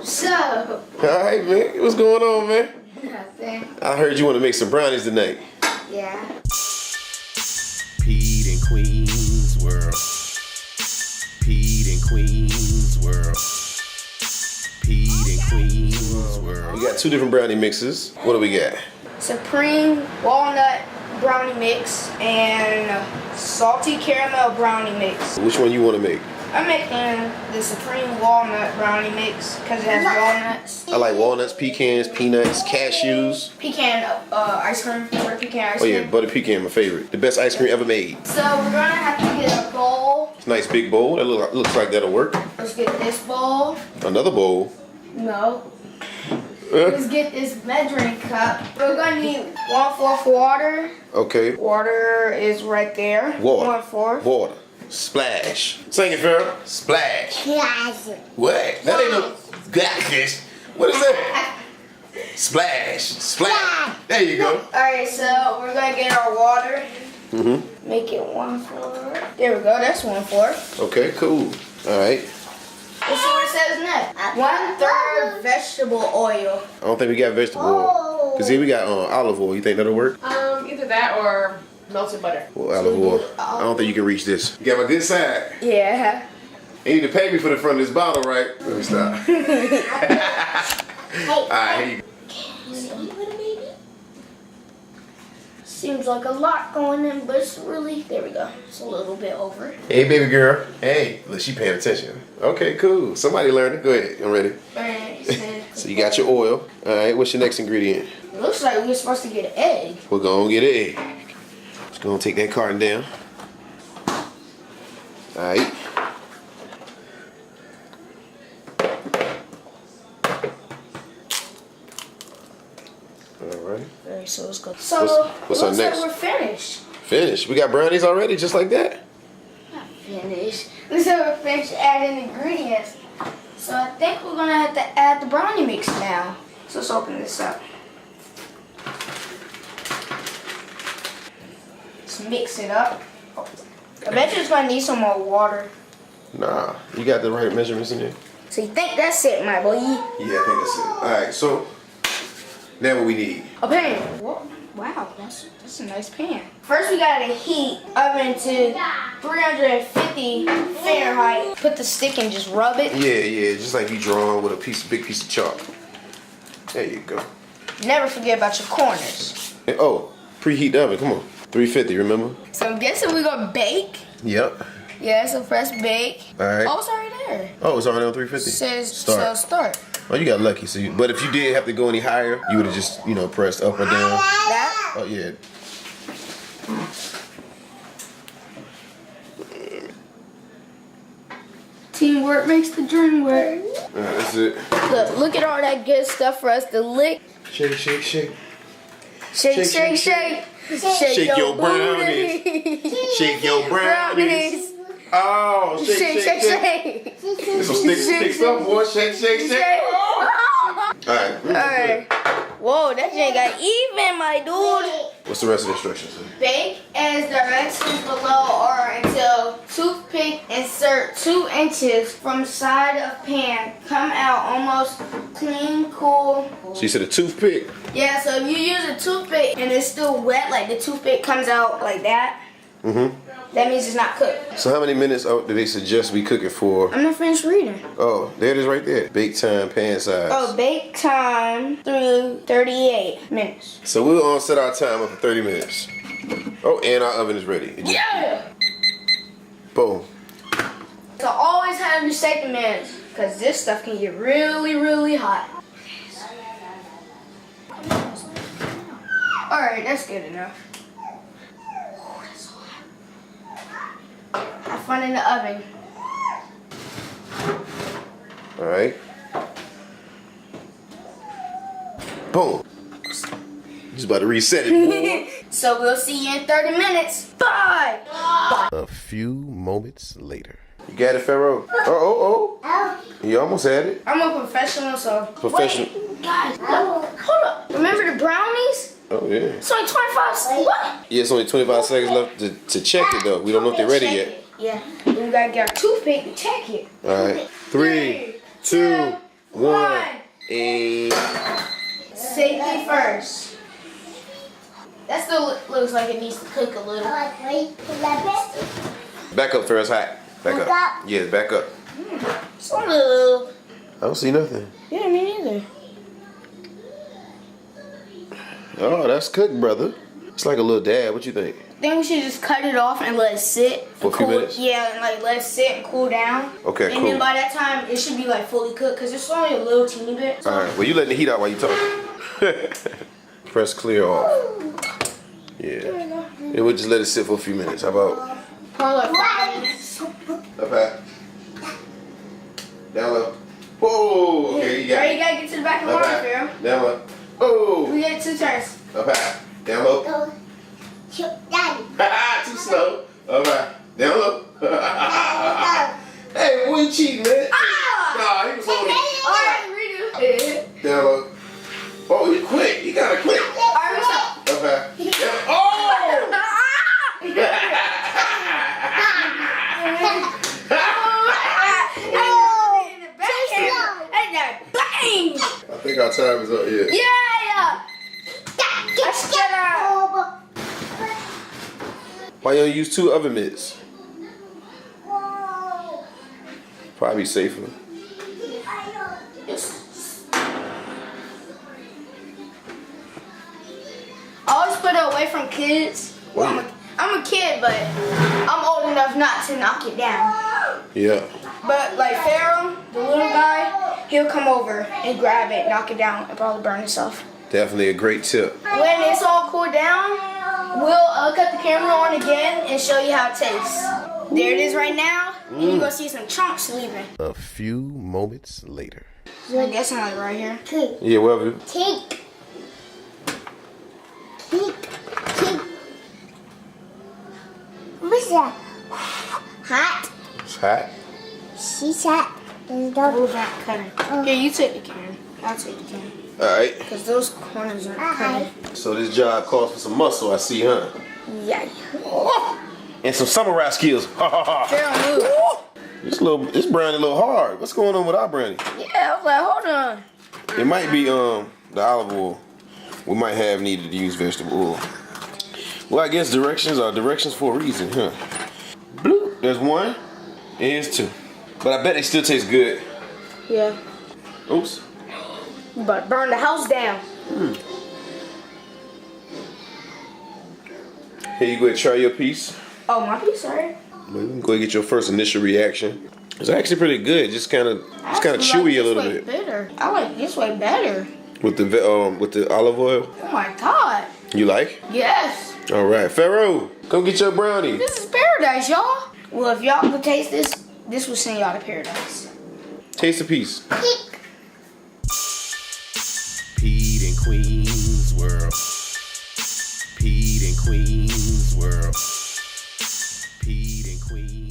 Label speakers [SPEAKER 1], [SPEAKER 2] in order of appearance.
[SPEAKER 1] What's up?
[SPEAKER 2] Alright, man. What's going on, man?
[SPEAKER 1] Nothing.
[SPEAKER 2] I heard you want to make some brownies tonight.
[SPEAKER 1] Yeah.
[SPEAKER 2] Pete and Queen's World. Pete and Queen's World. Pete and Queen's World. We got two different brownie mixes. What do we got?
[SPEAKER 1] Supreme walnut brownie mix and salty caramel brownie mix.
[SPEAKER 2] Which one you want to make?
[SPEAKER 1] I'm making the Supreme walnut brownie mix because it has walnuts.
[SPEAKER 2] I like walnuts, pecans, peanuts, cashews.
[SPEAKER 1] Pecan ice cream. Butter pecan ice
[SPEAKER 2] Oh
[SPEAKER 1] cream.
[SPEAKER 2] yeah, butter pecan, my favorite. The best ice cream ever made.
[SPEAKER 1] So we're gonna have to get a bowl.
[SPEAKER 2] It's a nice big bowl. That looks like that'll work.
[SPEAKER 1] Let's get this bowl.
[SPEAKER 2] Another bowl.
[SPEAKER 1] No. Let's get this measuring cup. We're gonna need 1/4 water.
[SPEAKER 2] Okay.
[SPEAKER 1] Water is right there.
[SPEAKER 2] Water.
[SPEAKER 1] 1/4.
[SPEAKER 2] Water. Splash. Sing it, Farrah. Splash. What? That ain't no gosh. What is that? Splash. Splash. There you go.
[SPEAKER 1] Alright, so we're gonna get our water.
[SPEAKER 2] Mm-hmm.
[SPEAKER 1] Make it 1/4. There we go, that's 1/4.
[SPEAKER 2] Okay, cool. Alright.
[SPEAKER 1] Let's see what it says next. 1/3 vegetable oil.
[SPEAKER 2] I don't think we got vegetable oil. Cause here we got olive oil. You think that'll work?
[SPEAKER 3] Either that or melted butter.
[SPEAKER 2] Well, olive oil. I don't think you can reach this. You got my good side.
[SPEAKER 1] Yeah.
[SPEAKER 2] You need to pay me for the front of this bottle, right? Let me stop. Alright, here you go.
[SPEAKER 1] Seems like a lot going in, but it's really, there we go. It's a little bit over.
[SPEAKER 2] Hey, baby girl. Hey, look, she paying attention. Okay, cool. Somebody learned it. Go ahead. I'm ready.
[SPEAKER 1] Alright,
[SPEAKER 2] So you got your oil. Alright, what's your next ingredient?
[SPEAKER 1] it looks like we're supposed to get an egg.
[SPEAKER 2] We're gonna get an egg. Just gonna take that carton down. Alright. Alright.
[SPEAKER 1] Alright, so let's go. So,
[SPEAKER 2] What's
[SPEAKER 1] it
[SPEAKER 2] up
[SPEAKER 1] looks
[SPEAKER 2] next?
[SPEAKER 1] like we're finished.
[SPEAKER 2] Finished. We got brownies already, just like that?
[SPEAKER 1] Not finished. Looks like we're finished adding ingredients. So I think we're gonna have to add the brownie mix now. So let's open this up. Let's mix it up. I bet you it's gonna need some more water.
[SPEAKER 2] Nah, you got the right measurements in there?
[SPEAKER 1] So you think that's it, my boy?
[SPEAKER 2] Yeah, I think that's it. Alright, so now what we need?
[SPEAKER 1] A pan. Whoa. Wow, that's a nice pan. First we gotta heat oven to 350 Fahrenheit. Put the stick and just rub it.
[SPEAKER 2] Yeah, just like you drawing with a big piece of chalk. There you go.
[SPEAKER 1] Never forget about your corners.
[SPEAKER 2] And, oh, preheat the oven, come on. 350, remember?
[SPEAKER 1] So I'm guessing we're gonna bake.
[SPEAKER 2] Yep.
[SPEAKER 1] Yeah, so press bake.
[SPEAKER 2] Alright.
[SPEAKER 1] Oh, it's already there.
[SPEAKER 2] Oh, it's already on 350.
[SPEAKER 1] Says
[SPEAKER 2] Start.
[SPEAKER 1] start.
[SPEAKER 2] Oh, you got lucky. So, but if you did have to go any higher, you would have just, pressed up or down.
[SPEAKER 1] That?
[SPEAKER 2] Oh, yeah.
[SPEAKER 1] Teamwork makes the dream work.
[SPEAKER 2] Alright, that's it.
[SPEAKER 1] Look at all that good stuff for us to lick.
[SPEAKER 2] Shake, shake, shake.
[SPEAKER 1] Shake,
[SPEAKER 2] Shake,
[SPEAKER 1] shake,
[SPEAKER 2] shake,
[SPEAKER 1] shake.
[SPEAKER 2] Shake your brownies. Shake your brownies. Oh, shake, shake, shake. This will stick stuff, boy. Shake, shake, shake. Alright.
[SPEAKER 1] Whoa, that thing got even, my dude.
[SPEAKER 2] What's the rest of the instructions?
[SPEAKER 1] Bake as directions below or until toothpick insert 2 inches from side of pan. Come out almost clean, cool.
[SPEAKER 2] So you said a toothpick?
[SPEAKER 1] Yeah, so if you use a toothpick and it's still wet, like the toothpick comes out like that, that means it's not cooked.
[SPEAKER 2] So how many minutes do they suggest we cook it for?
[SPEAKER 1] I'm not finished reading.
[SPEAKER 2] Oh, there it is right there. Bake time, pan size.
[SPEAKER 1] Oh, bake time through 38 minutes.
[SPEAKER 2] So we'll set our time up for 30 minutes. Oh, and our oven is ready.
[SPEAKER 1] Yeah!
[SPEAKER 2] Boom.
[SPEAKER 1] So always have your second minutes, because this stuff can get really, really hot. Alright, that's good enough. Oh, that's so hot. Have fun in the oven.
[SPEAKER 2] Alright. Boom. Just about to reset it, boy.
[SPEAKER 1] So we'll see you in 30 minutes. Bye!
[SPEAKER 2] A few moments later. You got it, Pharaoh? Oh. You almost had it.
[SPEAKER 1] I'm a professional, so...
[SPEAKER 2] Professional.
[SPEAKER 1] Wait, guys, look, hold up. Remember the brownies?
[SPEAKER 2] Oh, yeah.
[SPEAKER 1] It's only 25 seconds. What?
[SPEAKER 2] Yeah, it's only 25 seconds left to check it, though. We don't know if they're ready yet.
[SPEAKER 1] Yeah, we gotta get our toothpick to check it.
[SPEAKER 2] All right. 3, 2, 1.
[SPEAKER 1] looks like it needs to cook a little.
[SPEAKER 2] Back up, Ferris. Hot. Back up. Yeah, back up.
[SPEAKER 1] It's a little.
[SPEAKER 2] I don't see nothing.
[SPEAKER 1] Yeah, me neither.
[SPEAKER 2] Oh, that's cooked, brother. It's like a little dab. What you think?
[SPEAKER 1] I think we should just cut it off and let it sit.
[SPEAKER 2] For a few minutes?
[SPEAKER 1] Yeah, and like let it sit and cool down.
[SPEAKER 2] Okay,
[SPEAKER 1] and
[SPEAKER 2] cool.
[SPEAKER 1] then by that time, it should be like fully cooked because it's only a little teeny bit. So.
[SPEAKER 2] All right. Well, you letting the heat out while you talking. Press clear off. Yeah. And we'll just let it sit for a few minutes. How about?
[SPEAKER 1] Probably like 5 minutes.
[SPEAKER 2] Up high. Down low. Whoa. Okay, you got
[SPEAKER 1] Alright,
[SPEAKER 2] it.
[SPEAKER 1] you gotta get to the back of the
[SPEAKER 2] Up
[SPEAKER 1] water,
[SPEAKER 2] high.
[SPEAKER 1] Pharaoh.
[SPEAKER 2] Down low. Oh.
[SPEAKER 1] We get 2 turns.
[SPEAKER 2] Up high. Down low. Too slow. Up high. Down low. Hey, boy, you cheating, man. Nah, he was holding it.
[SPEAKER 1] Alright, redo.
[SPEAKER 2] Down low. Oh, you quick. You gotta quick.
[SPEAKER 1] Alright, what's up?
[SPEAKER 2] Up high. Down. Oh!
[SPEAKER 1] Bang!
[SPEAKER 2] I think our time is up here.
[SPEAKER 1] Yeah! Let's get her!
[SPEAKER 2] Why you don't use 2 oven mitts? Probably safer.
[SPEAKER 1] I always put it away from kids. Well, I'm a kid, but I'm old enough not to knock it down.
[SPEAKER 2] Yeah.
[SPEAKER 1] But like Pharaoh, the little guy, he'll come over and grab it, knock it down, and probably burn himself.
[SPEAKER 2] Definitely a great tip.
[SPEAKER 1] When it's all cooled down, we'll cut the camera on again and show you how it tastes. There it is right now, and you're gonna see some chunks leaving.
[SPEAKER 2] A few moments later.
[SPEAKER 1] So I guess I'm like right here.
[SPEAKER 2] Yeah, whatever.
[SPEAKER 4] What's that? Hot.
[SPEAKER 2] It's hot.
[SPEAKER 4] She's hot.
[SPEAKER 1] Who's not cutting? Here, you take the camera. I'll take the camera.
[SPEAKER 2] Alright.
[SPEAKER 1] Because those corners aren't cutting.
[SPEAKER 2] So this job calls for some muscle, I see, huh?
[SPEAKER 1] Yeah.
[SPEAKER 2] And some samurai skills. Ha ha ha.
[SPEAKER 1] Pharaoh, move.
[SPEAKER 2] This brownie a little hard. What's going on with our brownie?
[SPEAKER 1] Yeah, I was like, hold on.
[SPEAKER 2] It might be the olive oil. We might have needed to use vegetable oil. Well, I guess directions are directions for a reason, huh? Bloop. There's 1. And here's 2. But I bet they still taste good.
[SPEAKER 1] Yeah.
[SPEAKER 2] Oops.
[SPEAKER 1] You about to burn the house down.
[SPEAKER 2] Here you go ahead and try your piece.
[SPEAKER 1] Oh, my piece, sorry.
[SPEAKER 2] Well, you can go ahead and get your first initial reaction. It's actually pretty good. Just kind of chewy a little bit.
[SPEAKER 1] Better. I like this way better.
[SPEAKER 2] With the olive oil.
[SPEAKER 1] Oh my God.
[SPEAKER 2] You like?
[SPEAKER 1] Yes.
[SPEAKER 2] All right, Pharaoh, come get your brownie.
[SPEAKER 1] This is paradise, y'all. Well, if y'all could taste this, this will send y'all to paradise.
[SPEAKER 2] Taste a piece. Pete and Queen's World. Pete and Queen's World. Pete and Queen.